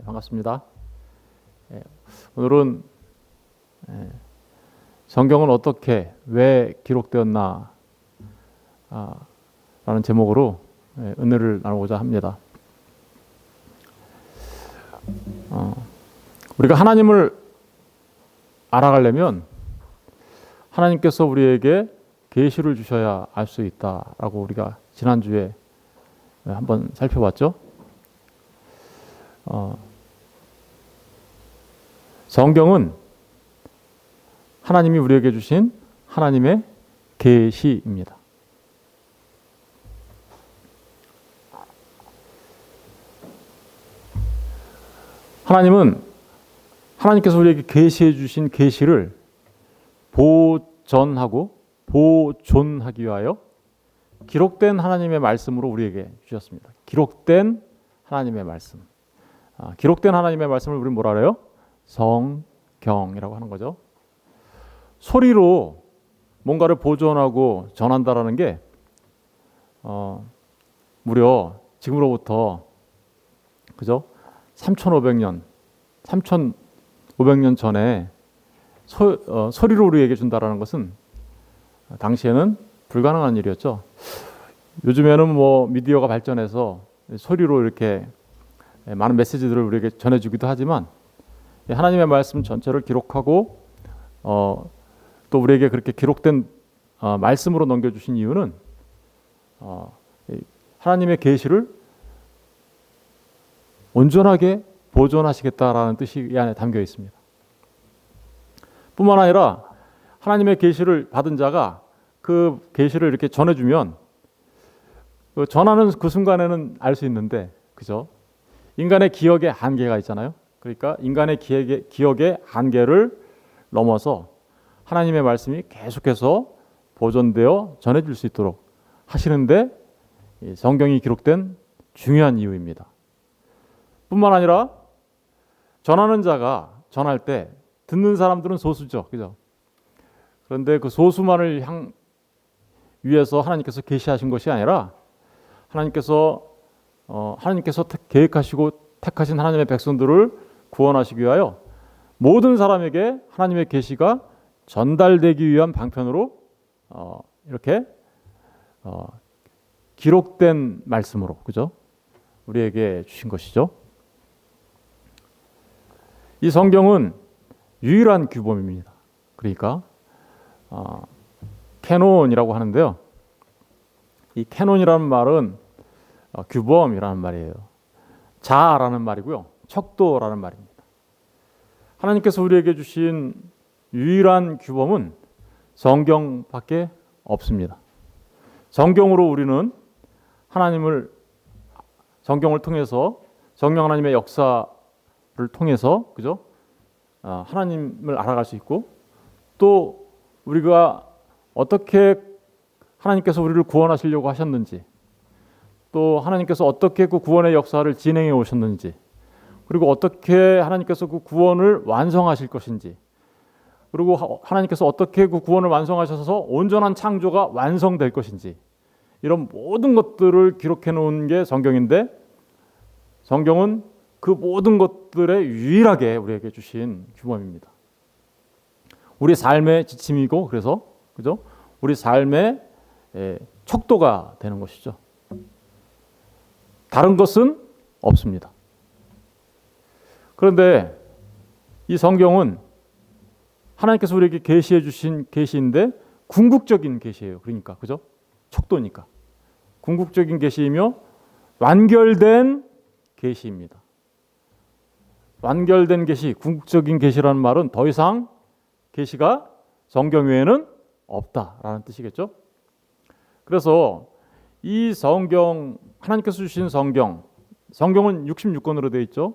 반갑습니다. 오늘은 성경은 어떻게 왜 기록되었나 라는 제목으로 은혜를 나누고자 합니다. 우리가 하나님을 알아가려면 하나님께서 우리에게 계시를 주셔야 알 수 있다라고 우리가 지난주에 한번 살펴봤죠. 성경은 하나님이 우리에게 주신 하나님의 계시입니다. 하나님께서 우리에게 계시해 주신 계시를 보전하고 보존하기 위하여 기록된 하나님의 말씀으로 우리에게 주셨습니다. 기록된 하나님의 말씀. 기록된 하나님의 말씀을 우리는 뭐라 그래요? 성경이라고 하는 거죠. 소리로 뭔가를 보존하고 전한다라는 게 무려 지금으로부터 그죠? 3,500년 전에 소리로 우리에게 준다라는 것은 당시에는 불가능한 일이었죠. 요즘에는 미디어가 발전해서 소리로 이렇게 많은 메시지들을 우리에게 전해주기도 하지만 하나님의 말씀 전체를 기록하고 또 우리에게 그렇게 기록된 말씀으로 넘겨주신 이유는 하나님의 계시를 온전하게 보존하시겠다라는 뜻이 이 안에 담겨 있습니다. 뿐만 아니라 하나님의 계시를 받은 자가 그 계시를 이렇게 전해주면 전하는 그 순간에는 알 수 있는데, 그죠? 인간의 기억에 한계가 있잖아요. 그러니까 인간의 기억의 한계를 넘어서 하나님의 말씀이 계속해서 보존되어 전해질 수 있도록 하시는데 성경이 기록된 중요한 이유입니다. 뿐만 아니라 전하는 자가 전할 때 듣는 사람들은 소수죠, 그죠? 그런데 그 소수만을 위해서 하나님께서 계시하신 것이 아니라 하나님께서 계획하시고 택하신 하나님의 백성들을 구원하시기 위하여 모든 사람에게 하나님의 계시가 전달되기 위한 방편으로 이렇게 기록된 말씀으로, 그죠? 우리에게 주신 것이죠. 이 성경은 유일한 규범입니다. 그러니까 캐논이라고 하는데요. 이 캐논이라는 말은 규범이라는 말이에요. 자라는 말이고요. 척도라는 말입니다. 하나님께서 우리에게 주신 유일한 규범은 성경밖에 없습니다. 성경으로 우리는 성경을 통해서 성령 하나님의 역사를 통해서, 그죠? 하나님을 알아갈 수 있고, 또 우리가 어떻게 하나님께서 우리를 구원하시려고 하셨는지, 또 하나님께서 어떻게 그 구원의 역사를 진행해 오셨는지, 그리고 어떻게 하나님께서 그 구원을 완성하실 것인지, 그리고 하나님께서 어떻게 그 구원을 완성하셔서 온전한 창조가 완성될 것인지, 이런 모든 것들을 기록해 놓은 게 성경인데, 성경은 그 모든 것들에 유일하게 우리에게 주신 규범입니다. 우리 삶의 지침이고, 그래서 그죠? 우리 삶의 척도가 되는 것이죠. 다른 것은 없습니다. 그런데 이 성경은 하나님께서 우리에게 계시해 주신 계시인데 궁극적인 계시예요. 그러니까, 그죠? 척도니까. 궁극적인 계시이며 완결된 계시입니다. 완결된 계시, 궁극적인 계시라는 말은 더 이상 계시가 성경 외에는 없다라는 뜻이겠죠. 그래서 이 성경, 하나님께서 주신 성경은 66권으로 되어 있죠.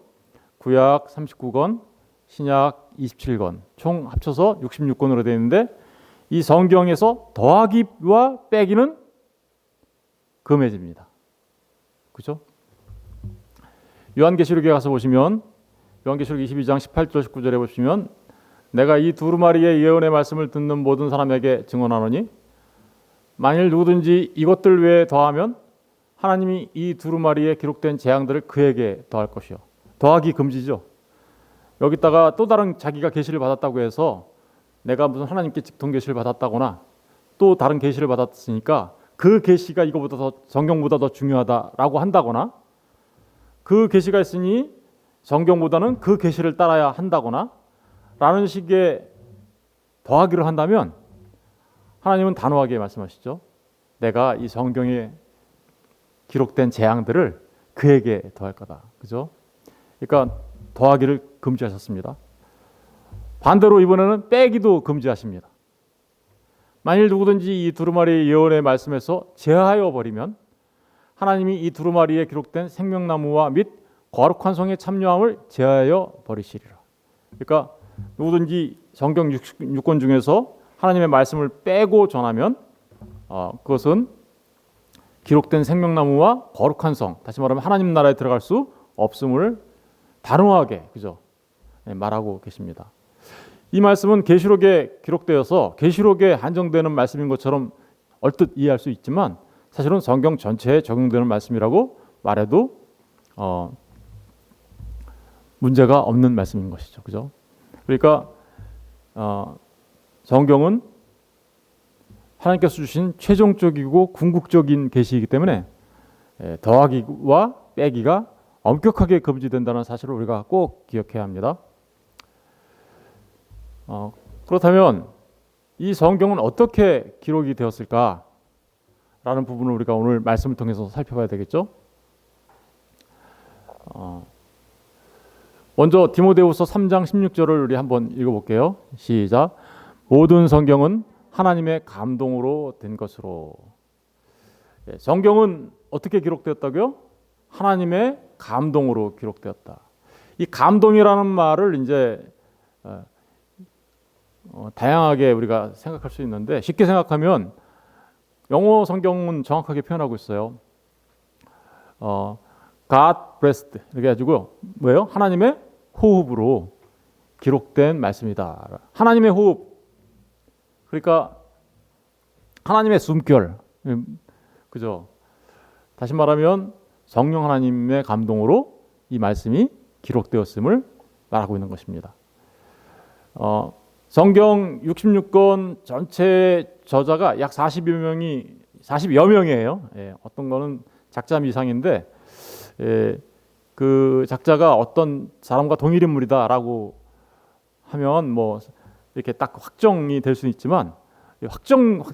구약 39권, 신약 27권, 총 합쳐서 66권으로 되어 있는데 이 성경에서 더하기와 빼기는 금해집니다. 그렇죠? 요한계시록에 가서 보시면 요한계시록 22장 18절 19절에 보시면 내가 이 두루마리의 예언의 말씀을 듣는 모든 사람에게 증언하노니 만일 누구든지 이것들 외에 더하면 하나님이 이 두루마리에 기록된 재앙들을 그에게 더할 것이요 더하기 금지죠. 여기다가 또 다른 자기가 계시를 받았다고 해서 내가 무슨 하나님께 직통 계시를 받았다거나 또 다른 계시를 받았으니까 그 계시가 이거보다 더 성경보다 더 중요하다라고 한다거나 그 계시가 있으니 성경보다는 그 계시를 따라야 한다거나 라는 식의 더하기를 한다면 하나님은 단호하게 말씀하시죠. 내가 이 성경에 기록된 재앙들을 그에게 더할 거다. 그죠? 그러니까 더하기를 금지하셨습니다. 반대로 이번에는 빼기도 금지하십니다. 만일 누구든지 이 두루마리 예언의 말씀에서 제하여 버리면 하나님이 이 두루마리에 기록된 생명나무와 및 거룩한 성의 참여함을 제하여 버리시리라. 그러니까 누구든지 성경 66권 중에서 하나님의 말씀을 빼고 전하면 그것은 기록된 생명나무와 거룩한 성, 다시 말하면 하나님 나라에 들어갈 수 없음을 단호하게 그죠? 말하고 계십니다. 이 말씀은 계시록에 기록되어서 계시록에 한정되는 말씀인 것처럼 얼뜻 이해할 수 있지만 사실은 성경 전체에 적용되는 말씀이라고 말해도 문제가 없는 말씀인 것이죠. 그죠? 그러니까 성경은 하나님께서 주신 최종적이고 궁극적인 계시이기 때문에 더하기와 빼기가 엄격하게 금지된다는 사실을 우리가 꼭 기억해야 합니다. 그렇다면 이 성경은 어떻게 기록이 되었을까라는 부분을 우리가 오늘 말씀을 통해서 살펴봐야 되겠죠. 먼저 디모데후서 3장 16절을 우리 한번 읽어볼게요. 시작. 모든 성경은 하나님의 감동으로 된 것으로. 성경은 어떻게 기록되었다고요? 하나님의 감동으로 기록되었다. 이 감동이라는 말을 이제 다양하게 우리가 생각할 수 있는데 쉽게 생각하면 영어 성경은 정확하게 표현하고 있어요. God blessed 이렇게 해가지고 뭐예요? 하나님의 호흡으로 기록된 말씀이다. 하나님의 호흡. 그러니까 하나님의 숨결. 그죠? 다시 말하면 성령 하나님의 감동으로 이 말씀이 기록되었음을 말하고 있는 것입니다. 성경 66권 전체 저자가 약 40여 명이에요. 어떤 거는 작자 미상인데 그 작자가 어떤 사람과 동일 인물이다라고 하면 뭐 이렇게 딱 확정이 될 수는 있지만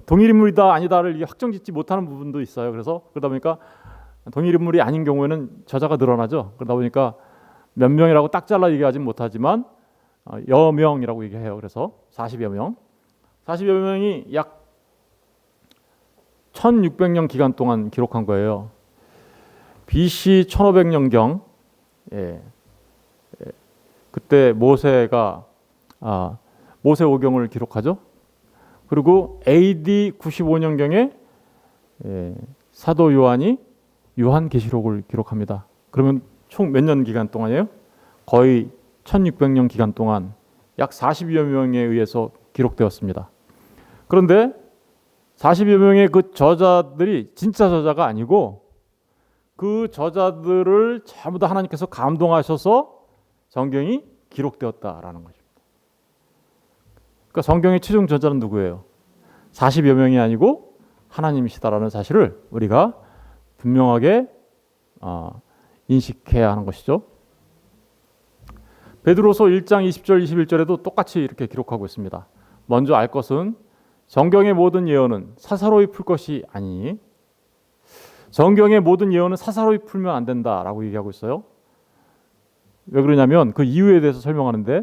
동일 인물이다 아니다를 확정짓지 못하는 부분도 있어요. 그래서 그러다 보니까 동일 인물이 아닌 경우에는 저자가 늘어나죠. 그러다 보니까 몇 명이라고 딱 잘라 얘기하지는 못하지만 여 명이라고 얘기해요. 그래서 40여 명. 40여 명이 약 1600년 기간 동안 기록한 거예요. BC 1500년경 그때 모세가 모세 오경을 기록하죠. 그리고 AD 95년경에 사도 요한이 요한계시록을 기록합니다. 그러면 총 몇 년 기간 동안이에요? 거의 1600년 기간 동안 약 40여 명에 의해서 기록되었습니다. 그런데 40여 명의 그 저자들이 진짜 저자가 아니고 그 저자들을 전부 다 하나님께서 감동하셔서 성경이 기록되었다라는 것입니다. 그러니까 성경의 최종 저자는 누구예요? 40여 명이 아니고 하나님이시다라는 사실을 우리가 분명하게 인식해야 하는 것이죠. 베드로서 1장 20절 21절에도 똑같이 이렇게 기록하고 있습니다. 먼저 알 것은 성경의 모든 예언은 사사로이 풀 것이 아니니 성경의 모든 예언은 사사로이 풀면 안 된다라고 얘기하고 있어요. 왜 그러냐면 그 이유에 대해서 설명하는데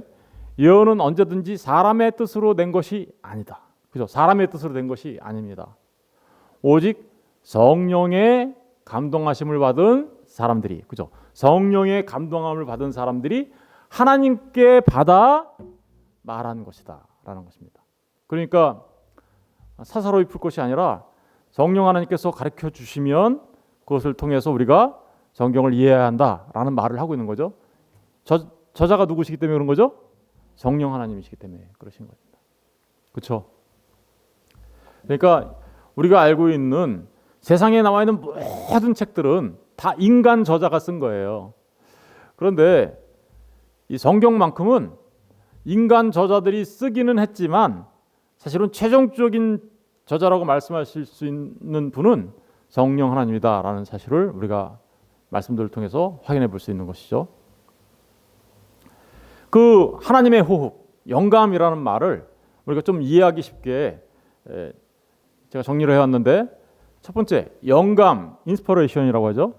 예언은 언제든지 사람의 뜻으로 낸 것이 아니다. 그죠? 사람의 뜻으로 낸 것이 아닙니다. 오직 성령의 감동하심을 받은 사람들이, 그죠? 성령의 감동함을 받은 사람들이 하나님께 받아 말한 것이다라는 것입니다. 그러니까 사사로이 풀 것이 아니라 성령 하나님께서 가르쳐 주시면 그것을 통해서 우리가 성경을 이해해야 한다라는 말을 하고 있는 거죠. 저자가 누구시기 때문에 그런 거죠? 성령 하나님이시기 때문에 그러신 겁니다. 그렇죠? 그러니까 우리가 알고 있는 세상에 나와 있는 모든 책들은 다 인간 저자가 쓴 거예요. 그런데 이 성경만큼은 인간 저자들이 쓰기는 했지만 사실은 최종적인 저자라고 말씀하실 수 있는 분은 성령 하나님이다라는 사실을 우리가 말씀들을 통해서 확인해 볼 수 있는 것이죠. 그 하나님의 호흡, 영감이라는 말을 우리가 좀 이해하기 쉽게 제가 정리를 해왔는데, 첫 번째 영감, 인스퍼레이션이라고 하죠.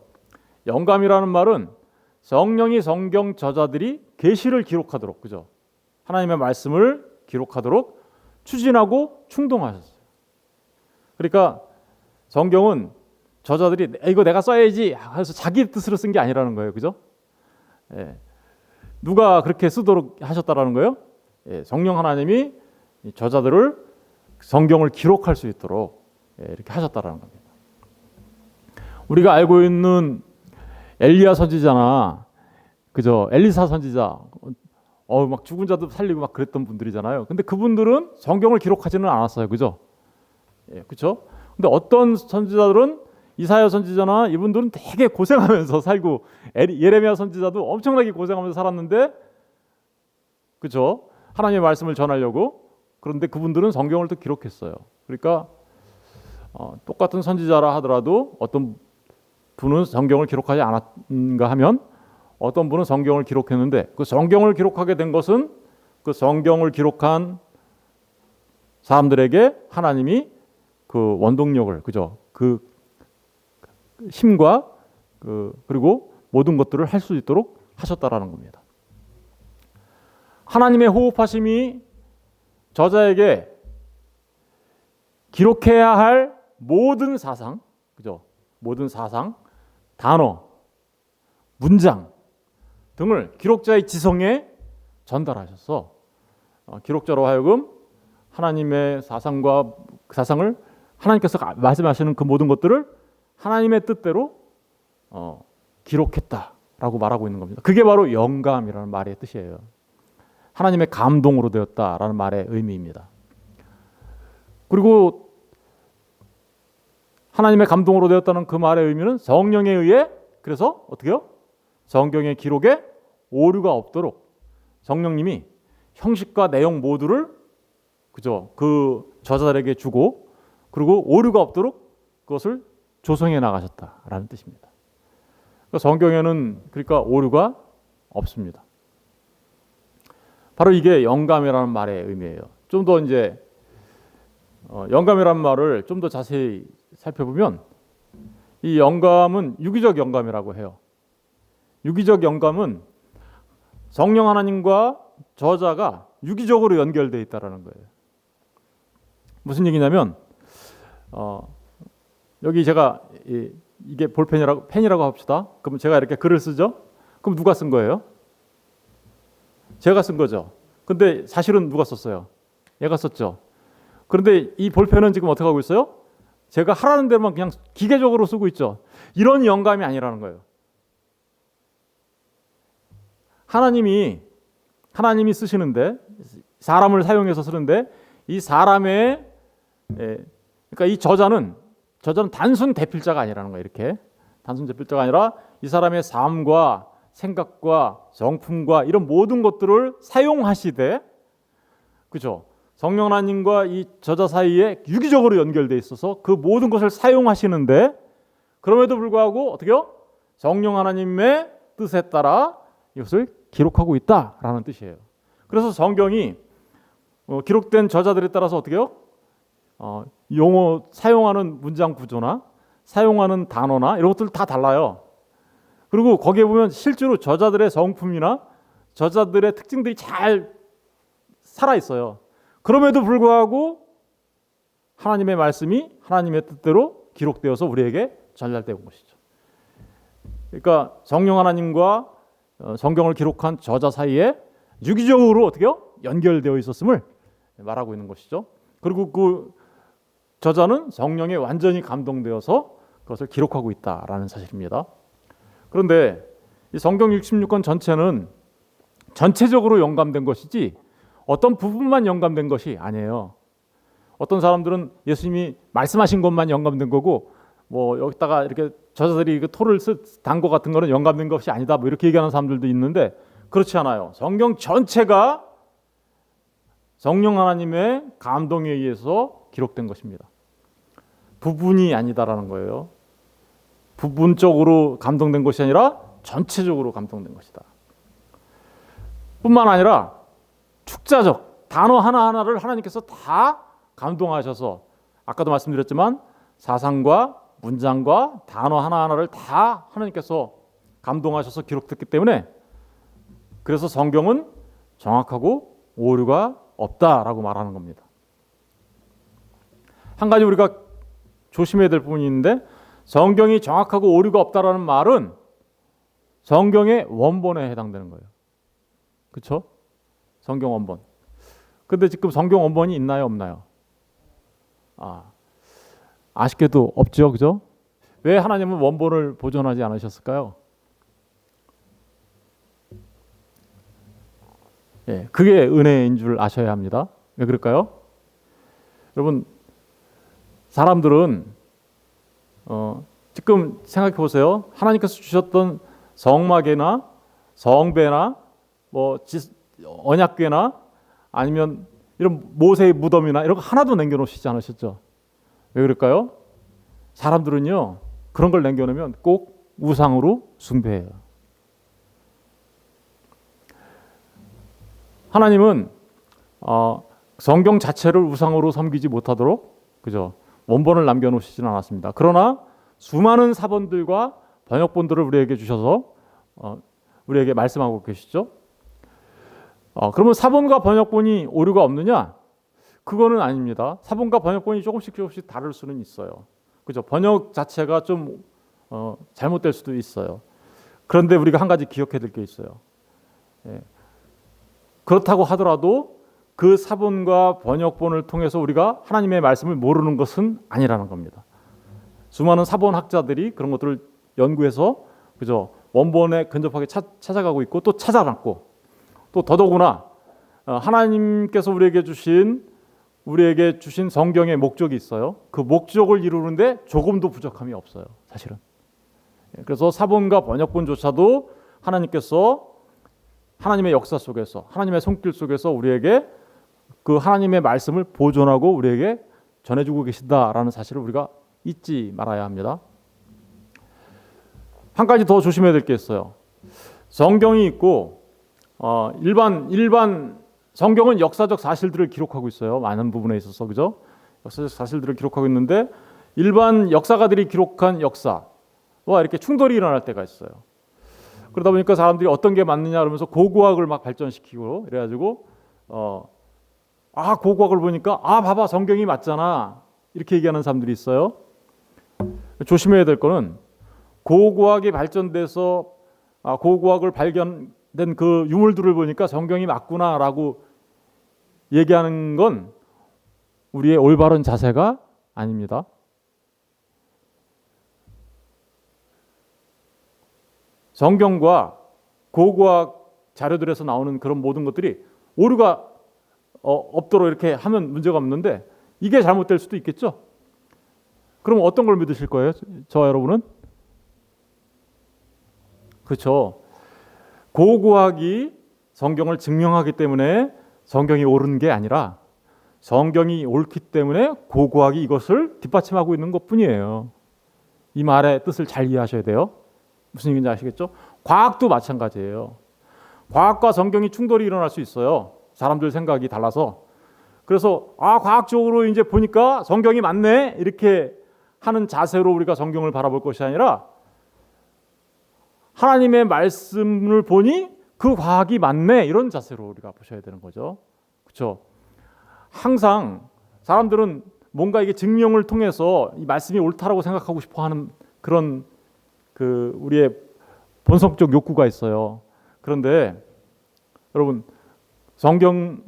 영감이라는 말은 성령이 성경 저자들이 계시를 기록하도록, 그죠? 하나님의 말씀을 기록하도록 추진하고 충동하셨어요. 그러니까 성경은 저자들이 이거 내가 써야지 해서 자기 뜻으로 쓴 게 아니라는 거예요, 그죠? 누가 그렇게 쓰도록 하셨다라는 거예요? 성령 하나님이 저자들을 성경을 기록할 수 있도록 이렇게 하셨다라는 겁니다. 우리가 알고 있는 엘리야 선지자나, 그죠? 엘리사 선지자, 막 죽은 자도 살리고 막 그랬던 분들이잖아요. 근데 그분들은 성경을 기록하지는 않았어요, 그죠? 그렇죠? 근데 어떤 선지자들은, 이사야 선지자나 이분들은 되게 고생하면서 살고, 예레미야 선지자도 엄청나게 고생하면서 살았는데, 그렇죠? 하나님의 말씀을 전하려고. 그런데 그분들은 성경을 또 기록했어요. 그러니까 똑같은 선지자라 하더라도 어떤 분은 성경을 기록하지 않았는가 하면 어떤 분은 성경을 기록했는데, 그 성경을 기록하게 된 것은 그 성경을 기록한 사람들에게 하나님이 그 원동력을, 그죠? 그 힘과 그리고 모든 것들을 할 수 있도록 하셨다라는 겁니다. 하나님의 호흡하심이 저자에게 기록해야 할 모든 사상, 그죠? 모든 사상, 단어, 문장 등을 기록자의 지성에 전달하셔서 기록자로 하여금 하나님의 사상과 그 사상을, 하나님께서 말씀하시는 그 모든 것들을 하나님의 뜻대로 기록했다라고 말하고 있는 겁니다. 그게 바로 영감이라는 말의 뜻이에요. 하나님의 감동으로 되었다라는 말의 의미입니다. 그리고 하나님의 감동으로 되었다는 그 말의 의미는 성령에 의해, 그래서 어떻게요? 성경의 기록에 오류가 없도록 성령님이 형식과 내용 모두를, 그죠? 그 저자들에게 주고, 그리고 오류가 없도록 그것을 조성해 나가셨다라는 뜻입니다. 그러니까 성경에는 그러니까 오류가 없습니다. 바로 이게 영감이라는 말의 의미예요. 좀 더 이제 영감이라는 말을 좀 더 자세히 살펴보면, 이 영감은 유기적 영감이라고 해요. 유기적 영감은 성령 하나님과 저자가 유기적으로 연결되어 있다는 거예요. 무슨 얘기냐면, 여기 제가 이게 펜이라고 합시다. 그럼 제가 이렇게 글을 쓰죠. 그럼 누가 쓴 거예요? 제가 쓴 거죠. 근데 사실은 누가 썼어요? 얘가 썼죠. 그런데 이 볼펜은 지금 어떻게 하고 있어요? 제가 하라는 대로만 그냥 기계적으로 쓰고 있죠. 이런 영감이 아니라는 거예요. 하나님이 쓰시는데, 사람을 사용해서 쓰는데, 이 사람의, 그러니까 이 저자는 단순 대필자가 아니라는 거예요. 이렇게 단순 대필자가 아니라 이 사람의 삶과 생각과 성품과 이런 모든 것들을 사용하시되, 그죠? 성령 하나님과 이 저자 사이에 유기적으로 연결되어 있어서 그 모든 것을 사용하시는데, 그럼에도 불구하고 어떻게요? 성령 하나님의 뜻에 따라 이것을 기록하고 있다라는 뜻이에요. 그래서 성경이 기록된 저자들에 따라서 어떻게요? 용어 사용하는 문장 구조나 사용하는 단어나 이런 것들 다 달라요. 그리고 거기에 보면 실제로 저자들의 성품이나 저자들의 특징들이 잘 살아 있어요. 그럼에도 불구하고 하나님의 말씀이 하나님의 뜻대로 기록되어서 우리에게 전달되는 것이죠. 그러니까 성령 하나님과 성경을 기록한 저자 사이에 유기적으로 어떻게요? 연결되어 있었음을 말하고 있는 것이죠. 그리고 그 저자는 성령에 완전히 감동되어서 그것을 기록하고 있다라는 사실입니다. 그런데 이 성경 66권 전체는 전체적으로 영감된 것이지 어떤 부분만 영감된 것이 아니에요. 어떤 사람들은 예수님이 말씀하신 것만 영감된 거고, 뭐 여기다가 이렇게 저자들이 그 토를 단 것 같은 거는 영감된 것이 아니다, 뭐 이렇게 얘기하는 사람들도 있는데 그렇지 않아요. 성경 전체가 성령 하나님의 감동에 의해서 기록된 것입니다. 부분이 아니다라는 거예요. 부분적으로 감동된 것이 아니라 전체적으로 감동된 것이다. 뿐만 아니라 축자적 단어 하나하나를 하나님께서 다 감동하셔서, 아까도 말씀드렸지만 사상과 문장과 단어 하나하나를 다 하나님께서 감동하셔서 기록됐기 때문에, 그래서 성경은 정확하고 오류가 없다라고 말하는 겁니다. 한 가지 우리가 조심해야 될 부분이 있는데, 성경이 정확하고 오류가 없다라는 말은 성경의 원본에 해당되는 거예요. 그렇죠? 성경 원본. 근데 지금 성경 원본이 있나요, 없나요? 아쉽게도 없죠, 그죠? 왜 하나님은 원본을 보존하지 않으셨을까요? 예, 그게 은혜인 줄 아셔야 합니다. 왜 그럴까요? 여러분, 사람들은 지금 생각해 보세요. 하나님께서 주셨던 성막이나 성배나 뭐 언약궤나 아니면 이런 모세의 무덤이나 이런 거 하나도 남겨놓으시지 않으셨죠? 왜 그럴까요? 사람들은요, 그런 걸 남겨놓으면 꼭 우상으로 숭배해요. 하나님은 성경 자체를 우상으로 섬기지 못하도록, 그죠? 원본을 남겨놓으시지는 않았습니다. 그러나 수많은 사본들과 번역본들을 우리에게 주셔서 우리에게 말씀하고 계시죠. 그러면 사본과 번역본이 오류가 없느냐? 그거는 아닙니다. 사본과 번역본이 조금씩 다를 수는 있어요. 그죠? 번역 자체가 좀 잘못될 수도 있어요. 그런데 우리가 한 가지 기억해야 될 게 있어요. 예. 그렇다고 하더라도 그 사본과 번역본을 통해서 우리가 하나님의 말씀을 모르는 것은 아니라는 겁니다. 수많은 사본학자들이 그런 것들을 연구해서, 그죠? 원본에 근접하게 찾아가고 있고 또 찾아놨고, 또 더더구나 하나님께서 우리에게 주신 성경의 목적이 있어요. 그 목적을 이루는데 조금도 부족함이 없어요, 사실은. 그래서 사본과 번역본조차도 하나님께서 하나님의 역사 속에서, 하나님의 손길 속에서 우리에게 그 하나님의 말씀을 보존하고 우리에게 전해주고 계신다라는 사실을 우리가 잊지 말아야 합니다. 한 가지 더 조심해야 될 게 있어요. 성경이 있고 일반 성경은 역사적 사실들을 기록하고 있어요. 많은 부분에 있어서, 그죠? 역사적 사실들을 기록하고 있는데 일반 역사가들이 기록한 역사와 이렇게 충돌이 일어날 때가 있어요. 그러다 보니까 사람들이 어떤 게 맞느냐 그러면서 고고학을 막 발전시키고 이래가지고 고고학을 보니까 봐봐, 성경이 맞잖아, 이렇게 얘기하는 사람들이 있어요. 조심해야 될 거는 고고학이 발전돼서 고고학을 발견된 그 유물들을 보니까 성경이 맞구나라고 얘기하는 건 우리의 올바른 자세가 아닙니다. 성경과 고고학 자료들에서 나오는 그런 모든 것들이 오류가 없도록 이렇게 하면 문제가 없는데 이게 잘못될 수도 있겠죠. 그럼 어떤 걸 믿으실 거예요? 저와 여러분은? 그렇죠. 고고학이 성경을 증명하기 때문에 성경이 옳은 게 아니라 성경이 옳기 때문에 고고학이 이것을 뒷받침하고 있는 것뿐이에요. 이 말의 뜻을 잘 이해하셔야 돼요. 무슨 얘기인지 아시겠죠? 과학도 마찬가지예요. 과학과 성경이 충돌이 일어날 수 있어요. 사람들 생각이 달라서. 그래서 과학적으로 이제 보니까 성경이 맞네, 이렇게 하는 자세로 우리가 성경을 바라볼 것이 아니라 하나님의 말씀을 보니 그 과학이 맞네, 이런 자세로 우리가 보셔야 되는 거죠. 그렇죠? 항상 사람들은 뭔가 이게 증명을 통해서 이 말씀이 옳다라고 생각하고 싶어하는 그런 우리의 본성적 욕구가 있어요. 그런데 여러분, 성경은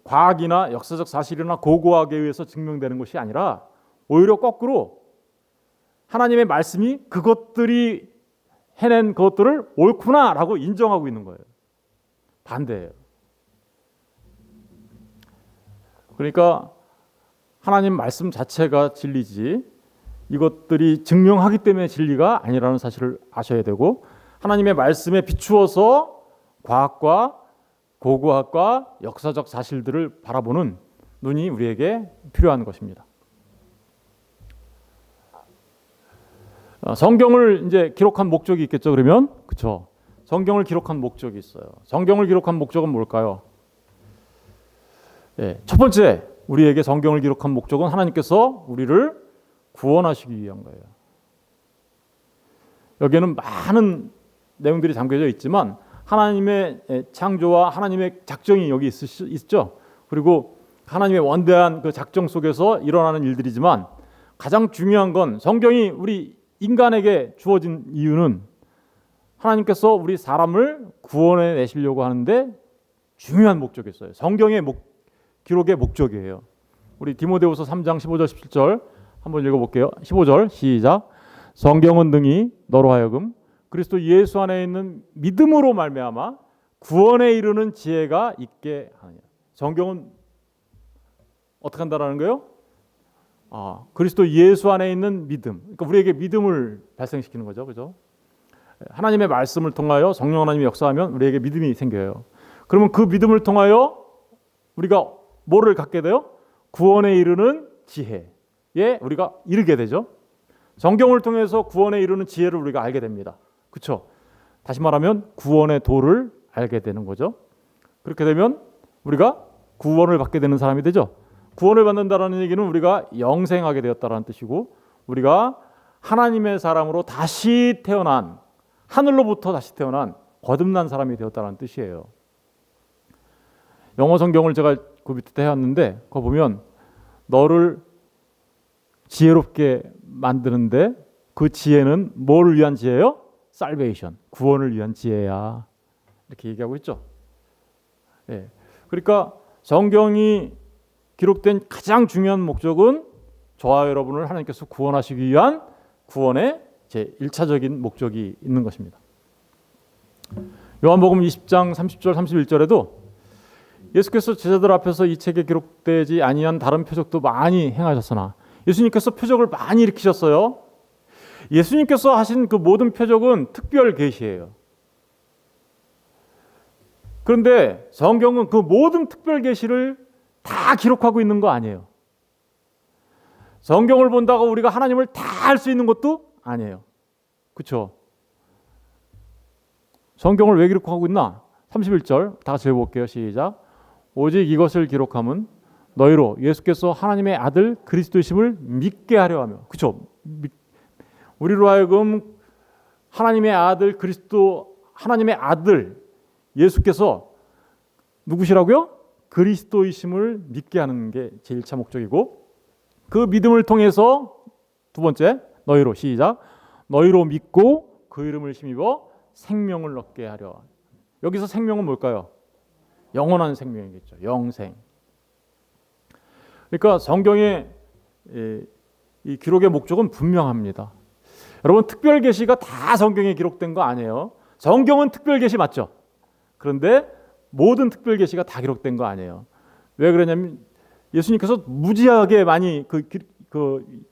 과학이나 역사적 사실이나 고고학에 의해서 증명되는 것이 아니라 오히려 거꾸로 하나님의 말씀이 그것들이 해낸 것들을 옳구나라고 인정하고 있는 거예요. 반대예요. 그러니까 하나님 말씀 자체가 진리지 이것들이 증명하기 때문에 진리가 아니라는 사실을 아셔야 되고, 하나님의 말씀에 비추어서 과학과 고고학과 역사적 사실들을 바라보는 눈이 우리에게 필요한 것입니다. 성경을 이제 기록한 목적이 있겠죠. 그러면 그렇죠. 성경을 기록한 목적이 있어요. 성경을 기록한 목적은 뭘까요? 첫 번째, 우리에게 성경을 기록한 목적은 하나님께서 우리를 구원하시기 위한 거예요. 여기에는 많은 내용들이 담겨져 있지만 하나님의 창조와 하나님의 작정이 여기 있죠. 그리고 하나님의 원대한 그 작정 속에서 일어나는 일들이지만 가장 중요한 건 성경이 우리 인간에게 주어진 이유는 하나님께서 우리 사람을 구원해 내시려고 하는데 중요한 목적이 있어요. 성경의 기록의 목적이에요. 우리 디모데후서 3장 15절 17절 한번 읽어볼게요. 15절 시작. 성경은 능히 너로 하여금 그리스도 예수 안에 있는 믿음으로 말미암아 구원에 이르는 지혜가 있게 하느냐. 성경은 어떻게 한다라는 거예요? 그리스도 예수 안에 있는 믿음. 그러니까 우리에게 믿음을 발생시키는 거죠, 그죠? 하나님의 말씀을 통하여 성령 하나님이 역사하면 우리에게 믿음이 생겨요. 그러면 그 믿음을 통하여 우리가 뭐를 갖게 돼요? 구원에 이르는 지혜에 우리가 이르게 되죠. 성경을 통해서 구원에 이르는 지혜를 우리가 알게 됩니다. 그렇죠? 다시 말하면 구원의 도를 알게 되는 거죠. 그렇게 되면 우리가 구원을 받게 되는 사람이 되죠. 구원을 받는다라는 얘기는 우리가 영생하게 되었다라는 뜻이고, 우리가 하나님의 사람으로 다시 태어난, 하늘로부터 다시 태어난 거듭난 사람이 되었다라는 뜻이에요. 영어 성경을 제가 그 밑에 해왔는데 그거 보면 너를 지혜롭게 만드는데 그 지혜는 뭘 위한 지혜예요? salvation, 구원을 위한 지혜야. 이렇게 얘기하고 있죠. 그러니까 성경이 기록된 가장 중요한 목적은 저와 여러분을 하나님께서 구원하시기 위한 구원의 제 1차적인 목적이 있는 것입니다. 요한복음 20장 30절 31절에도 예수께서 제자들 앞에서 이 책에 기록되지 아니한 다른 표적도 많이 행하셨으나, 예수님께서 표적을 많이 일으키셨어요. 예수님께서 하신 그 모든 표적은 특별 계시예요. 그런데 성경은 그 모든 특별 계시를 다 기록하고 있는 거 아니에요. 성경을 본다고 우리가 하나님을 다 알 수 있는 것도 아니에요. 그렇죠? 성경을 왜 기록하고 있나? 31절 다 같이 읽어볼게요. 시작. 오직 이것을 기록함은 너희로 예수께서 하나님의 아들 그리스도이심을 믿게 하려 하며. 그렇죠? 우리로 하여금 하나님의 아들 그리스도, 하나님의 아들 예수께서 누구시라고요? 그리스도이심을 믿게 하는 게 제1차 목적이고, 그 믿음을 통해서 두 번째, 너희로 시작. 너희로 믿고 그 이름을 힘입어 생명을 얻게 하려. 여기서 생명은 뭘까요? 영원한 생명이겠죠. 영생. 그러니까 성경의 이 기록의 목적은 분명합니다. 여러분, 특별 계시가 다 성경에 기록된 거 아니에요. 성경은 특별 계시 맞죠? 그런데 모든 특별 계시가 다 기록된 거 아니에요. 왜 그러냐면 예수님께서 무지하게 많이 그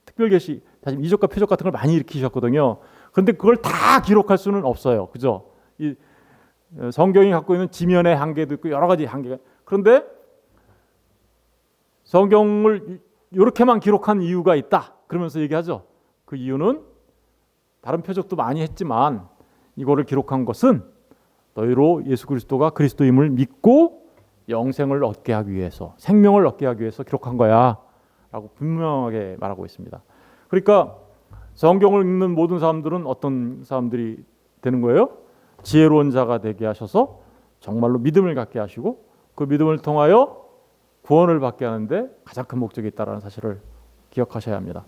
특별 계시, 다시 이적과 표적 같은 걸 많이 일으키셨거든요. 그런데 그걸 다 기록할 수는 없어요. 그죠? 이 성경이 갖고 있는 지면의 한계도 있고 여러 가지 한계가. 그런데 성경을 이렇게만 기록한 이유가 있다. 그러면서 얘기하죠. 그 이유는 다른 표적도 많이 했지만 이거를 기록한 것은 너희로 예수 그리스도가 그리스도임을 믿고 영생을 얻게 하기 위해서, 생명을 얻게 하기 위해서 기록한 거야 라고 분명하게 말하고 있습니다. 그러니까 성경을 읽는 모든 사람들은 어떤 사람들이 되는 거예요? 지혜로운 자가 되게 하셔서 정말로 믿음을 갖게 하시고, 그 믿음을 통하여 구원을 받게 하는데 가장 큰 목적이 있다는 사실을 기억하셔야 합니다.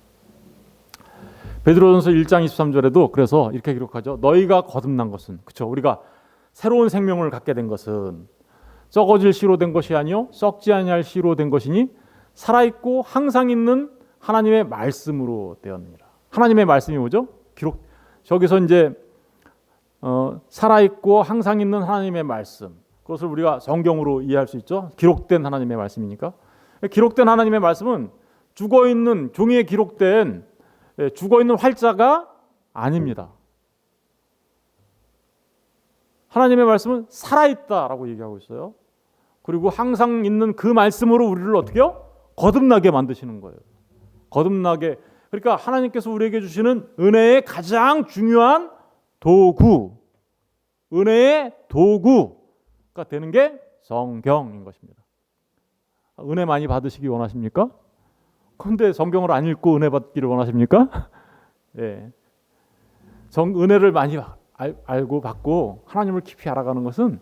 베드로전서 1장 23절에도 그래서 이렇게 기록하죠. 너희가 거듭난 것은, 그렇죠? 우리가 새로운 생명을 갖게 된 것은 썩어질 씨로 된 것이 아니요 썩지 아니할 씨로 된 것이니 살아있고 항상 있는 하나님의 말씀으로 되었느니라. 하나님의 말씀이 뭐죠? 기록. 저기서 이제 살아있고 항상 있는 하나님의 말씀, 그것을 우리가 성경으로 이해할 수 있죠. 기록된 하나님의 말씀이니까. 기록된 하나님의 말씀은 죽어있는 종이에 기록된 죽어있는 활자가 아닙니다. 하나님의 말씀은 살아있다라고 얘기하고 있어요. 그리고 항상 있는 그 말씀으로 우리를 어떻게 해요? 거듭나게 만드시는 거예요. 거듭나게. 그러니까 하나님께서 우리에게 주시는 은혜의 가장 중요한 도구, 은혜의 도구가 되는 게 성경인 것입니다. 은혜 많이 받으시기 원하십니까? 그런데 성경을 안 읽고 은혜 받기를 원하십니까? 네. 은혜를 많이 알고 받고 하나님을 깊이 알아가는 것은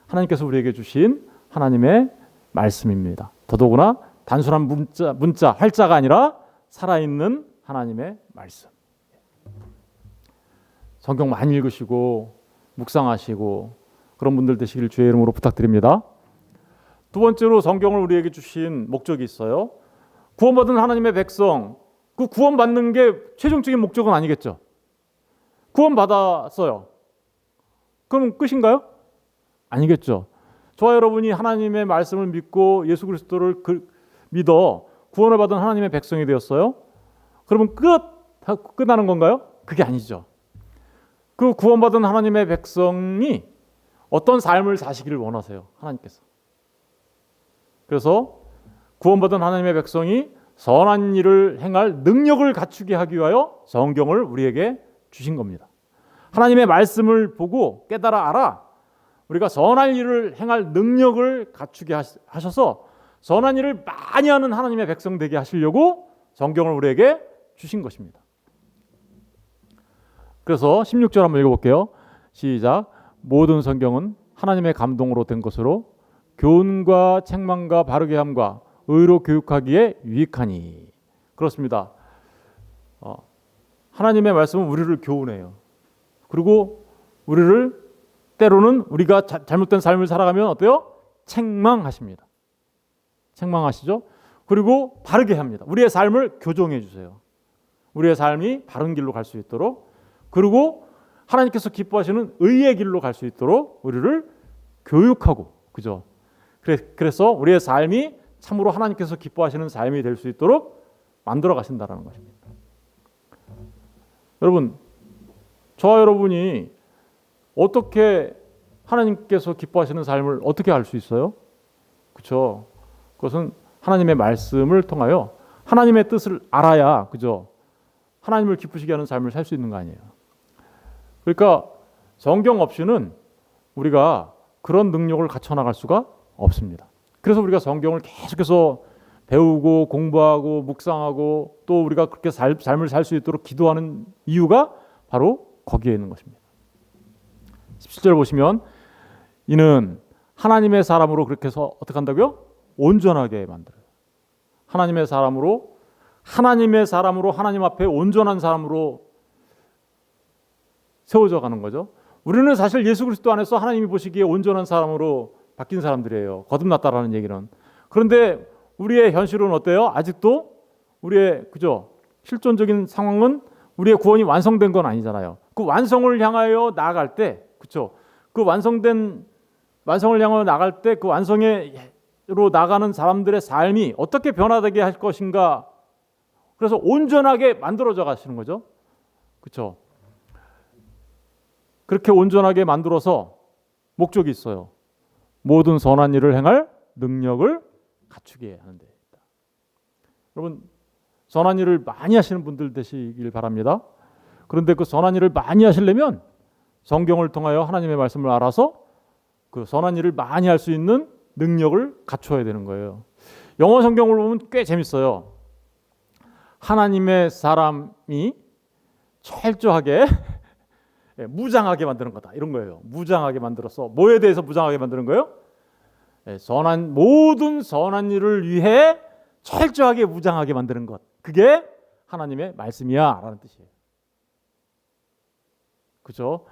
하나님께서 우리에게 주신 하나님의 말씀입니다. 더더구나 단순한 문자, 활자가 아니라 살아있는 하나님의 말씀. 성경 많이 읽으시고 묵상하시고 그런 분들 되시길 주의 이름으로 부탁드립니다. 두 번째로 성경을 우리에게 주신 목적이 있어요. 구원받은 하나님의 백성, 그 구원받는 게 최종적인 목적은 아니겠죠. 구원받았어요. 그럼 끝인가요? 아니겠죠. 저와 여러분이 하나님의 말씀을 믿고 예수 그리스도를 믿어 구원을 받은 하나님의 백성이 되었어요. 그러면 끝나는 건가요? 그게 아니죠. 그 구원받은 하나님의 백성이 어떤 삶을 사시기를 원하세요. 하나님께서. 그래서 구원받은 하나님의 백성이 선한 일을 행할 능력을 갖추게 하기 위하여 성경을 우리에게 주신 겁니다. 하나님의 말씀을 보고 깨달아 알아 우리가 선한 일을 행할 능력을 갖추게 하셔서 선한 일을 많이 하는 하나님의 백성 되게 하시려고 성경을 우리에게 주신 것입니다. 그래서 16절 한번 읽어볼게요. 시작. 모든 성경은 하나님의 감동으로 된 것으로 교훈과 책망과 바르게 함과 의로 교육하기에 유익하니. 그렇습니다. 하나님의 말씀은 우리를 교훈해요. 그리고 우리를 때로는 우리가 잘못된 삶을 살아가면 어때요? 책망하십니다. 책망하시죠. 그리고 바르게 합니다. 우리의 삶을 교정해 주세요. 우리의 삶이 바른 길로 갈 수 있도록, 그리고 하나님께서 기뻐하시는 의의 길로 갈 수 있도록 우리를 교육하고, 그죠? 그래서 우리의 삶이 참으로 하나님께서 기뻐하시는 삶이 될 수 있도록 만들어 가신다라는 것입니다. 여러분, 저와 여러분이 어떻게 하나님께서 기뻐하시는 삶을 어떻게 알 수 있어요? 그렇죠? 그것은 하나님의 말씀을 통하여 하나님의 뜻을 알아야, 그죠? 하나님을 기쁘시게 하는 삶을 살 수 있는 거 아니에요. 그러니까 성경 없이는 우리가 그런 능력을 갖춰 나갈 수가 없습니다. 그래서 우리가 성경을 계속해서 배우고 공부하고 묵상하고 또 우리가 그렇게 삶을 살 수 있도록 기도하는 이유가 바로 거기에 있는 것입니다. 17절 보시면 이는 하나님의 사람으로 그렇게 해서 어떻게 한다고요? 온전하게 만들어요. 하나님의 사람으로 하나님 앞에 온전한 사람으로 세워져 가는 거죠. 우리는 사실 예수 그리스도 안에서 하나님이 보시기에 온전한 사람으로 바뀐 사람들이에요. 거듭났다라는 얘기는. 그런데 우리의 현실은 어때요? 아직도 우리의 그죠? 실존적인 상황은 우리의 구원이 완성된 건 아니잖아요. 그 완성을 향하여 나아갈 때, 그렇죠? 그 완성을 향하여 나갈 때 그 완성으로 나가는 사람들의 삶이 어떻게 변화되게 할 것인가. 그래서 온전하게 만들어져 가시는 거죠. 그렇죠? 그렇게 온전하게 만들어서 목적이 있어요. 모든 선한 일을 행할 능력을 갖추게 하는 데 있다. 여러분, 선한 일을 많이 하시는 분들 되시길 바랍니다. 그런데 그 선한 일을 많이 하시려면 성경을 통하여 하나님의 말씀을 알아서 그 선한 일을 많이 할 수 있는 능력을 갖춰야 되는 거예요. 영어 성경을 보면 꽤 재밌어요. 하나님의 사람이 철저하게 무장하게 만드는 거다, 이런 거예요. 무장하게 만들어서 뭐에 대해서 무장하게 만드는 거예요? 모든 선한 일을 위해 철저하게 무장하게 만드는 것, 그게 하나님의 말씀이야 라는 뜻이에요. 그렇죠?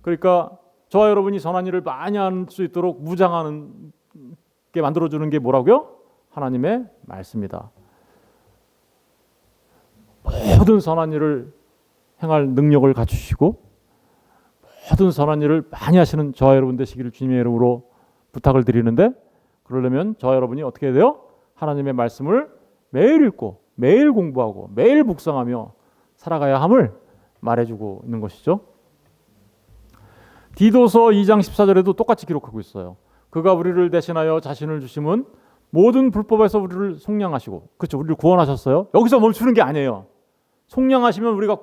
그러니까 저와 여러분이 선한 일을 많이 할 수 있도록 무장하는 게 만들어주는 게 뭐라고요? 하나님의 말씀이다. 모든 선한 일을 행할 능력을 갖추시고 모든 선한 일을 많이 하시는 저와 여러분 되시기를 주님의 이름으로 부탁을 드리는데, 그러려면 저와 여러분이 어떻게 해야 돼요? 하나님의 말씀을 매일 읽고 매일 공부하고 매일 묵상하며 살아가야 함을 말해주고 있는 것이죠. 디도서 2장 14절에도 똑같이 기록하고 있어요. 그가 우리를 대신하여 자신을 주심은 모든 불법에서 우리를 속량하시고, 그렇죠, 우리를 구원하셨어요. 여기서 멈추는 게 아니에요. 속량하시면 우리가,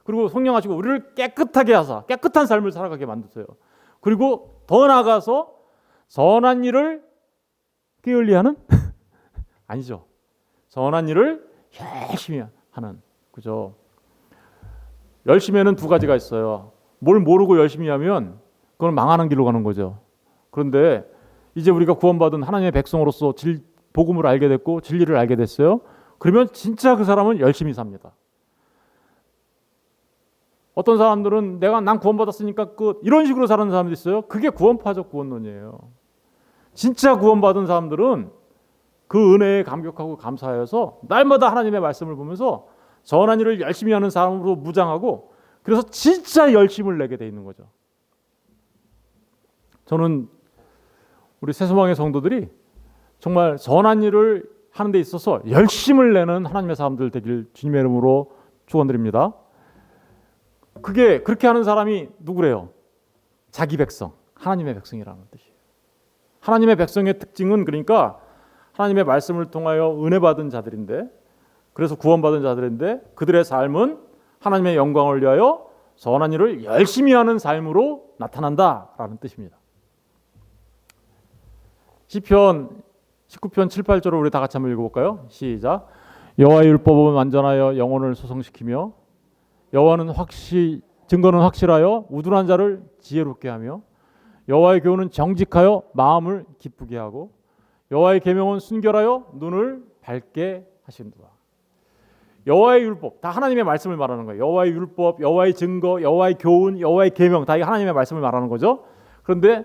그리고 속량하시고 우리를 깨끗하게 하사 깨끗한 삶을 살아가게 만드세요. 그리고 더 나아가서 선한 일을 게을리하는 아니죠. 선한 일을 열심히 하는, 그죠. 열심히는 두 가지가 있어요. 뭘 모르고 열심히 하면 그건 망하는 길로 가는 거죠. 그런데 이제 우리가 구원받은 하나님의 백성으로서 복음을 알게 됐고 진리를 알게 됐어요. 그러면 진짜 그 사람은 열심히 삽니다. 어떤 사람들은 난 구원받았으니까 이런 식으로 사는 사람도 있어요. 그게 구원파적 구원론이에요. 진짜 구원받은 사람들은 그 은혜에 감격하고 감사해서 날마다 하나님의 말씀을 보면서 선한 일을 열심히 하는 사람으로 무장하고, 그래서 진짜 열심을 내게 돼 있는 거죠. 저는 우리 새소망의 성도들이 정말 선한 일을 하는 데 있어서 열심을 내는 하나님의 사람들 되길 주님의 이름으로 축원드립니다. 그렇게 하는 사람이 누구래요? 자기 백성, 하나님의 백성이라는 뜻이에요. 하나님의 백성의 특징은 그러니까 하나님의 말씀을 통하여 은혜 받은 자들인데, 그래서 구원받은 자들인데, 그들의 삶은 하나님의 영광을 위하여 선한 일을 열심히 하는 삶으로 나타난다라는 뜻입니다. 시편 19편 7, 8절을 우리 다 같이 한번 읽어볼까요? 시작. 여호와의 율법은 완전하여 영혼을 소성시키며 여호와는 증거는 확실하여 우둔한 자를 지혜롭게 하며 여호와의 교훈은 정직하여 마음을 기쁘게 하고 여호와의 계명은 순결하여 눈을 밝게 하신도다. 여호와의 율법, 다 하나님의 말씀을 말하는 거예요. 여호와의 율법, 여호와의 증거, 여호와의 교훈, 여호와의 계명, 다 하나님의 말씀을 말하는 거죠. 그런데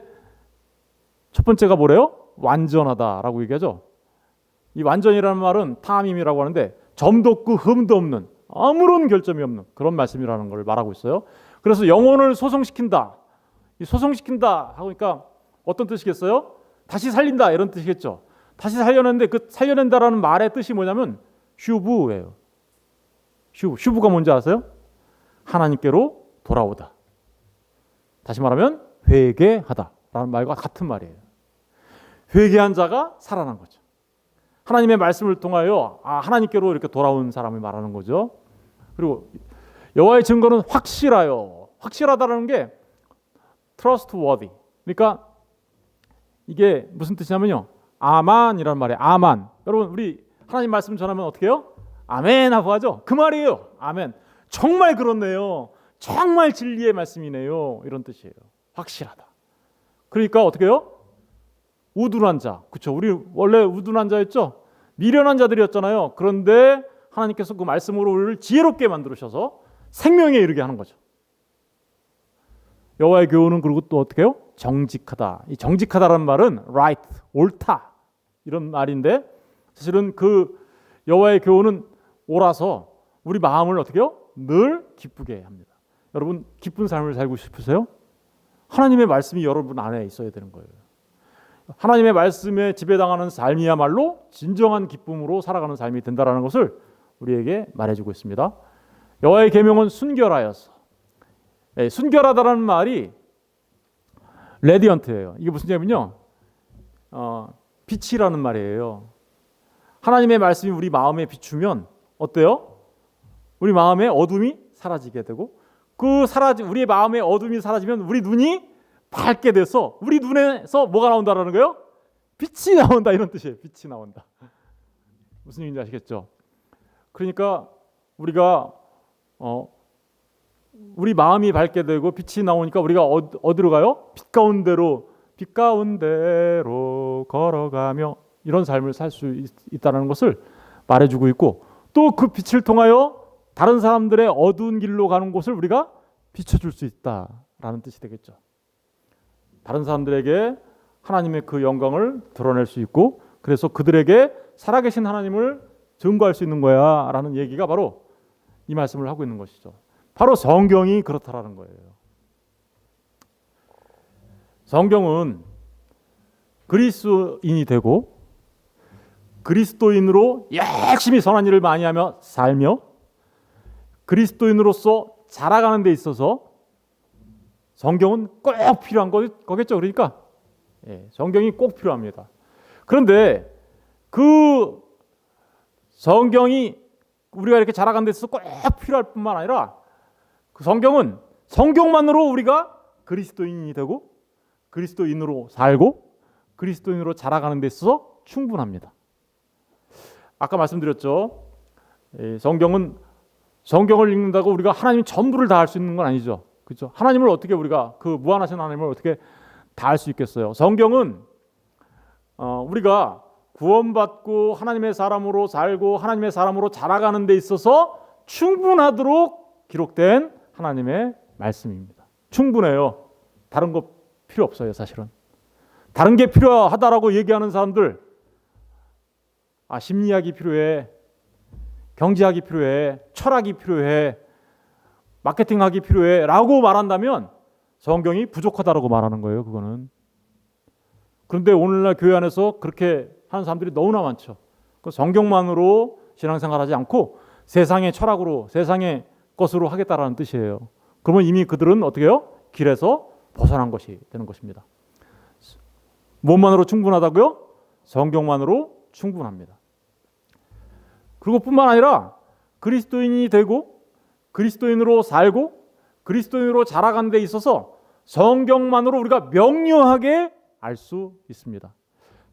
첫 번째가 뭐래요? 완전하다라고 얘기하죠. 이 완전이라는 말은 타함임이라고 하는데 점도 없고 흠도 없는, 아무런 결점이 없는 그런 말씀이라는 걸 말하고 있어요. 그래서 영혼을 소성시킨다. 이 소성시킨다 하니까 어떤 뜻이겠어요? 다시 살린다 이런 뜻이겠죠. 다시 살려낸데 그 살려낸다라는 말의 뜻이 뭐냐면 슈브예요. 슈브가 뭔지 아세요? 하나님께로 돌아오다. 다시 말하면 회개하다라는 말과 같은 말이에요. 회개한 자가 살아난 거죠. 하나님의 말씀을 통하여 하나님께로 이렇게 돌아온 사람을 말하는 거죠. 그리고 여호와의 증거는 확실하여, 확실하다라는 게 trustworthy. 그러니까 이게 무슨 뜻이냐면요, 아만이라는 말이에요. 아만. 여러분 우리 하나님 말씀 전하면 어떻게 해요? 아멘 하고 하죠. 그 말이에요. 아멘. 정말 그렇네요. 정말 진리의 말씀이네요. 이런 뜻이에요. 확실하다. 그러니까 어떻게 해요? 우둔한 자. 그렇죠. 우리 원래 우둔한 자였죠. 미련한 자들이었잖아요. 그런데 하나님께서 그 말씀으로 우리를 지혜롭게 만들으셔서 생명에 이르게 하는 거죠. 여호와의 교훈은 그리고 또 어떻게 해요? 정직하다. 이 정직하다라는 말은 right, 옳다 이런 말인데, 사실은 그 여호와의 교훈은 옳아서 우리 마음을 어떻게 해요? 늘 기쁘게 합니다. 여러분 기쁜 삶을 살고 싶으세요? 하나님의 말씀이 여러분 안에 있어야 되는 거예요. 하나님의 말씀에 지배당하는 삶이야말로 진정한 기쁨으로 살아가는 삶이 된다라는 것을 우리에게 말해주고 있습니다. 여호와의 계명은 순결하여서, 순결하다라는 말이 레디언트예요. 이게 무슨 얘기냐면요, 빛이라는 말이에요. 하나님의 말씀이 우리 마음에 비추면 어때요? 우리 마음의 어둠이 사라지게 되고, 우리의 마음의 어둠이 사라지면 우리 눈이 밝게 돼서 우리 눈에서 뭐가 나온다라는 거예요? 빛이 나온다, 이런 뜻이에요. 빛이 나온다. 무슨 얘기인지 아시겠죠? 그러니까 우리가 우리 마음이 밝게 되고 빛이 나오니까 우리가 어디로 가요? 빛 가운데로 걸어가며 이런 삶을 살 수 있다는 것을 말해주고 있고, 또 그 빛을 통하여 다른 사람들의 어두운 길로 가는 곳을 우리가 비춰줄 수 있다라는 뜻이 되겠죠. 다른 사람들에게 하나님의 그 영광을 드러낼 수 있고, 그래서 그들에게 살아계신 하나님을 증거할 수 있는 거야 라는 얘기가 바로 이 말씀을 하고 있는 것이죠. 바로 성경이 그렇다라는 거예요. 성경은 그리스인이 되고 그리스도인으로 열심히 선한 일을 많이 하며 살며 그리스도인으로서 자라가는 데 있어서 성경은 꼭 필요한 거겠죠. 그러니까 성경이 꼭 필요합니다. 그런데 그 성경이 우리가 이렇게 자라가는 데 있어서 꼭 필요할 뿐만 아니라 그 성경은 성경만으로 우리가 그리스도인이 되고 그리스도인으로 살고 그리스도인으로 자라가는 데 있어서 충분합니다. 아까 말씀드렸죠. 성경을 읽는다고 우리가 하나님 전부를 다 할 수 있는 건 아니죠. 그렇죠? 하나님을 어떻게 우리가 그 무한하신 하나님을 어떻게 다 할 수 있겠어요? 성경은 우리가 구원받고 하나님의 사람으로 살고 하나님의 사람으로 자라가는 데 있어서 충분하도록 기록된 하나님의 말씀입니다. 충분해요. 다른 거 필요 없어요, 사실은. 다른 게 필요하다라고 얘기하는 사람들, 심리학이 필요해, 경제학이 필요해, 철학이 필요해, 마케팅학이 필요해 라고 말한다면 성경이 부족하다라고 말하는 거예요. 그거는. 그런데 오늘날 교회 안에서 그렇게 하는 사람들이 너무나 많죠. 성경만으로 신앙생활하지 않고 세상의 철학으로, 세상의 것으로 하겠다라는 뜻이에요. 그러면 이미 그들은 어떻게 해요? 길에서 벗어난 것이 되는 것입니다. 무엇만으로 충분하다고요? 성경만으로 충분합니다. 그리고 뿐만 아니라 그리스도인이 되고 그리스도인으로 살고 그리스도인으로 자라가는 데 있어서 성경만으로 우리가 명료하게 알 수 있습니다.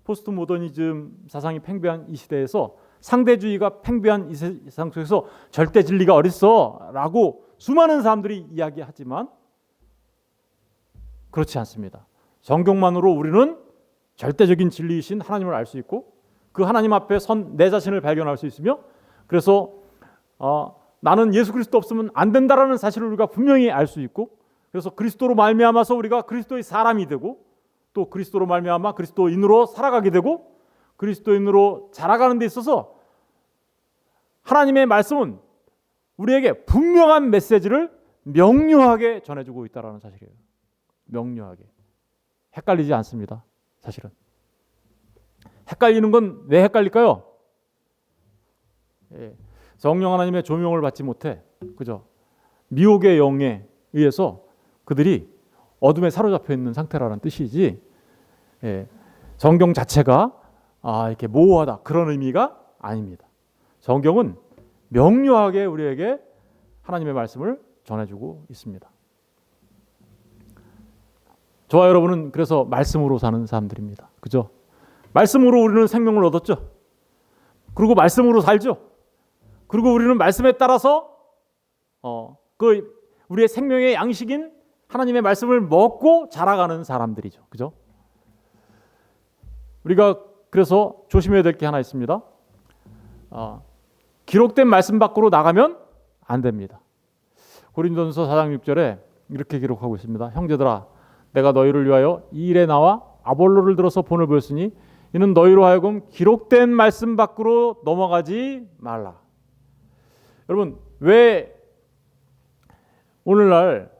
포스트 모더니즘 사상이 팽배한 이 시대에서 상대주의가 팽배한 이 세상 속에서 절대 진리가 어딨어? 라고 수많은 사람들이 이야기하지만 그렇지 않습니다. 성경만으로 우리는 절대적인 진리이신 하나님을 알 수 있고 그 하나님 앞에 선 내 자신을 발견할 수 있으며 그래서 나는 예수 그리스도 없으면 안 된다라는 사실을 우리가 분명히 알 수 있고 그래서 그리스도로 말미암아서 우리가 그리스도의 사람이 되고 또 그리스도로 말미암아 그리스도인으로 살아가게 되고 그리스도인으로 자라가는 데 있어서 하나님의 말씀은 우리에게 분명한 메시지를 명료하게 전해주고 있다는 사실이에요. 명료하게. 헷갈리지 않습니다. 사실은. 헷갈리는 건 왜 헷갈릴까요? 성령 하나님의 조명을 받지 못해. 그죠? 미혹의 영에 의해서 그들이 어둠에 사로잡혀 있는 상태라는 뜻이지. 성경 자체가 이렇게 모호하다 그런 의미가 아닙니다. 성경은 명료하게 우리에게 하나님의 말씀을 전해주고 있습니다. 저와 여러분은 그래서 말씀으로 사는 사람들입니다. 그죠? 말씀으로 우리는 생명을 얻었죠. 그리고 말씀으로 살죠. 그리고 우리는 말씀에 따라서 우리의 생명의 양식인 하나님의 말씀을 먹고 자라가는 사람들이죠. 그죠? 우리가 그래서 조심해야 될 게 하나 있습니다. 기록된 말씀 밖으로 나가면 안 됩니다. 고린도전서 4장 6절에 이렇게 기록하고 있습니다. 형제들아 내가 너희를 위하여 이 일에 나와 아볼로를 들어서 본을 보였으니 이는 너희로 하여금 기록된 말씀 밖으로 넘어가지 말라. 여러분 왜 오늘날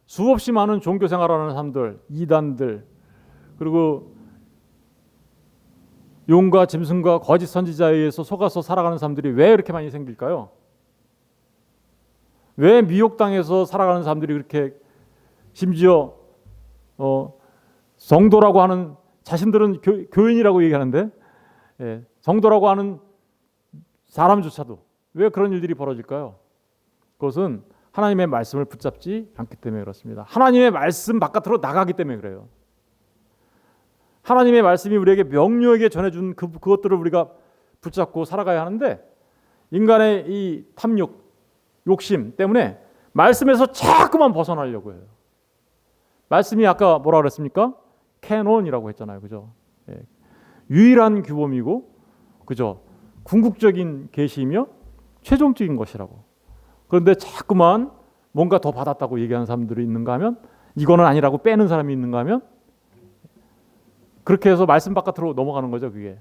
수없이 많은 종교 생활하는 사람들, 이단들 그리고 용과 짐승과 거짓 선지자에 의해서 속아서 살아가는 사람들이 왜 이렇게 많이 생길까요? 왜 미혹당해서 살아가는 사람들이 그렇게 심지어 성도라고 하는 자신들은 교인이라고 얘기하는데 성도라고 하는 사람조차도 왜 그런 일들이 벌어질까요? 그것은 하나님의 말씀을 붙잡지 않기 때문에 그렇습니다. 하나님의 말씀 바깥으로 나가기 때문에 그래요. 하나님의 말씀이 우리에게 명료하게 전해준 그것들을 우리가 붙잡고 살아가야 하는데 인간의 이 탐욕, 욕심 때문에 말씀에서 자꾸만 벗어나려고 해요. 말씀이 아까 뭐라 그랬습니까? 캐논이라고 했잖아요. 그죠? 유일한 규범이고 그죠? 궁극적인 계시이며 최종적인 것이라고. 그런데 자꾸만 뭔가 더 받았다고 얘기하는 사람들이 있는가 하면 이거는 아니라고 빼는 사람이 있는가 하면 그렇게 해서 말씀 바깥으로 넘어가는 거죠. 그게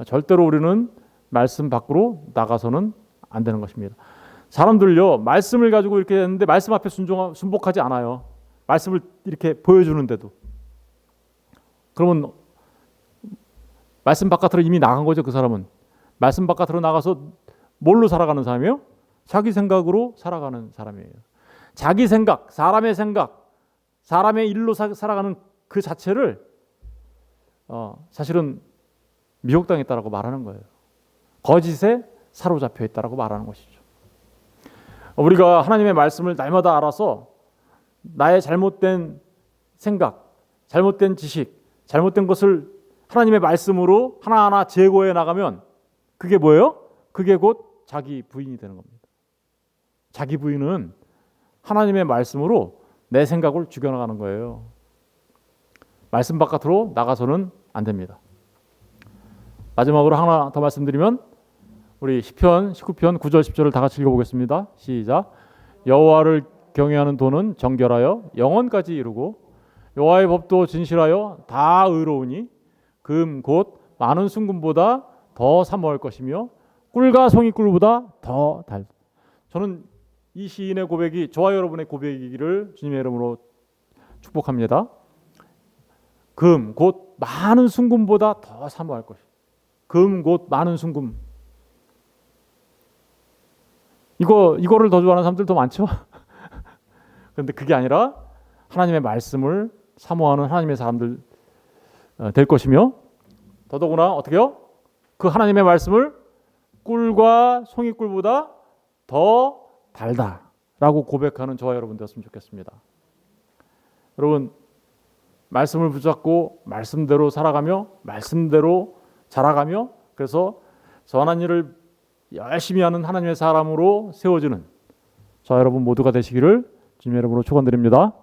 절대로 우리는 말씀 밖으로 나가서는 안 되는 것입니다. 사람들요 말씀을 가지고 이렇게 했는데 말씀 앞에 순복하지 않아요. 말씀을 이렇게 보여주는데도 그러면 말씀 바깥으로 이미 나간 거죠. 그 사람은 말씀 바깥으로 나가서 뭘로 살아가는 사람이에요? 자기 생각으로 살아가는 사람이에요. 자기 생각, 사람의 일로 살아가는 그 자체를 사실은 미혹당했다라고 말하는 거예요. 거짓에 사로잡혀 있다라고 말하는 것이죠. 우리가 하나님의 말씀을 날마다 알아서 나의 잘못된 생각, 잘못된 지식, 잘못된 것을 하나님의 말씀으로 하나하나 제거해 나가면 그게 뭐예요? 그게 곧 자기 부인이 되는 겁니다. 자기 부인은 하나님의 말씀으로 내 생각을 죽여나가는 거예요. 말씀 바깥으로 나가서는 안 됩니다. 마지막으로 하나 더 말씀드리면 우리 시편 19편 9절 10절을 다 같이 읽어보겠습니다. 시작. 여호와를 경외하는 도는 정결하여 영원까지 이루고 여호와의 법도 진실하여 다 의로우니 금 곧 많은 순금보다 더 사모할 것이며 꿀과 송이꿀보다 더 달. 저는 이 시인의 고백이 저와 여러분의 고백이기를 주님의 이름으로 축복합니다. 금 곧 많은 순금보다 더 사모할 것이. 금 곧 많은 순금. 이거를 더 좋아하는 사람들 더 많죠. 그런데 그게 아니라 하나님의 말씀을 사모하는 하나님의 사람들 될 것이며 더더구나 어떻게요? 그 하나님의 말씀을 꿀과 송이꿀보다 더 달다라고 고백하는 저와 여러분 되었으면 좋겠습니다. 여러분 말씀을 붙잡고 말씀대로 살아가며 말씀대로 자라가며 그래서 선한 일을 열심히 하는 하나님의 사람으로 세워지는 저와 여러분 모두가 되시기를 주님의 이름으로 축원드립니다.